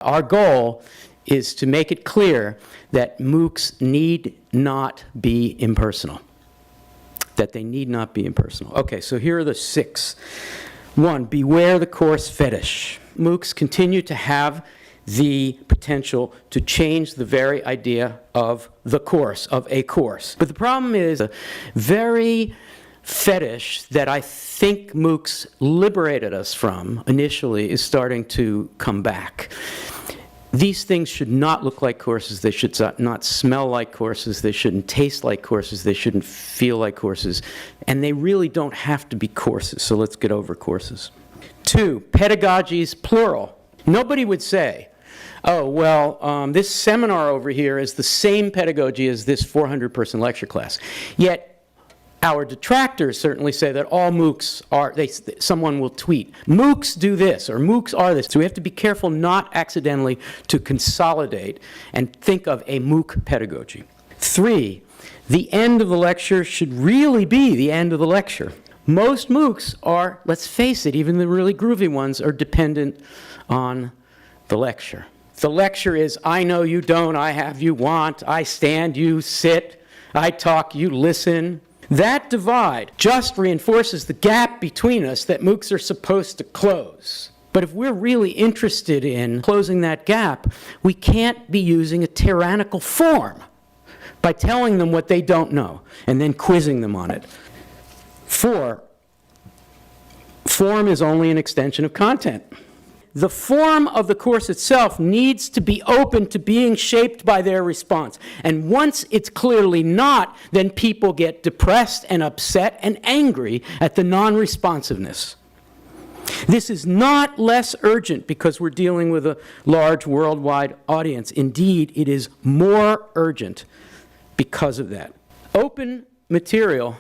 Our goal is to make it clear that MOOCs need not be impersonal. That they need not be impersonal. Okay, so here are the 6. 1, beware the course fetish. MOOCs continue to have the potential to change the very idea of the course, of a course. But the problem is a very fetish that I think MOOCs liberated us from initially is starting to come back. These things should not look like courses. They should not smell like courses. They shouldn't taste like courses. They shouldn't feel like courses. And they really don't have to be courses, so let's get over courses. 2, pedagogies, plural. Nobody would say, oh, well, this seminar over here is the same pedagogy as this 400-person lecture class. Yet, our detractors certainly say that all MOOCs are, someone will tweet, MOOCs do this, or MOOCs are this. So we have to be careful not accidentally to consolidate and think of a MOOC pedagogy. 3, the end of the lecture should really be the end of the lecture. Most MOOCs are, let's face it, even the really groovy ones are dependent on the lecture. The lecture is, I know you don't, I have you want, I stand, you sit, I talk, you listen. That divide just reinforces the gap between us that MOOCs are supposed to close. But if we're really interested in closing that gap, we can't be using a tyrannical form by telling them what they don't know and then quizzing them on it. 4, form is only an extension of content. The form of the course itself needs to be open to being shaped by their response. And once it's clearly not, then people get depressed and upset and angry at the non-responsiveness. This is not less urgent because we're dealing with a large worldwide audience. Indeed, it is more urgent because of that. Open material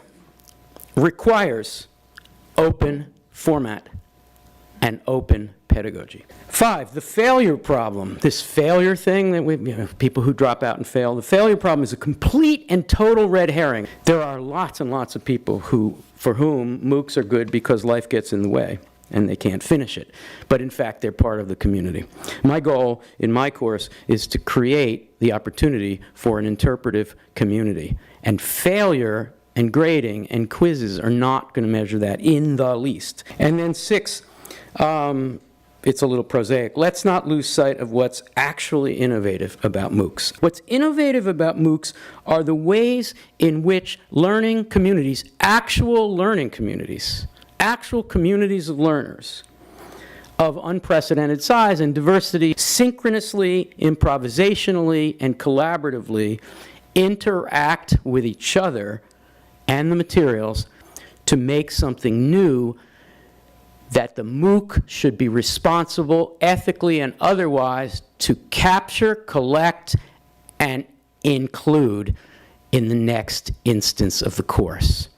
requires open format and open pedagogy. 5, the failure problem. This failure thing that people who drop out and fail, the failure problem is a complete and total red herring. There are lots and lots of people for whom MOOCs are good because life gets in the way and they can't finish it. But in fact, they're part of the community. My goal in my course is to create the opportunity for an interpretive community. And failure and grading and quizzes are not going to measure that in the least. And then 6, it's a little prosaic. Let's not lose sight of what's actually innovative about MOOCs. What's innovative about MOOCs are the ways in which learning communities, actual learning communities, actual communities of learners of unprecedented size and diversity, synchronously, improvisationally, and collaboratively interact with each other and the materials to make something new that the MOOC should be responsible ethically and otherwise to capture, collect, and include in the next instance of the course.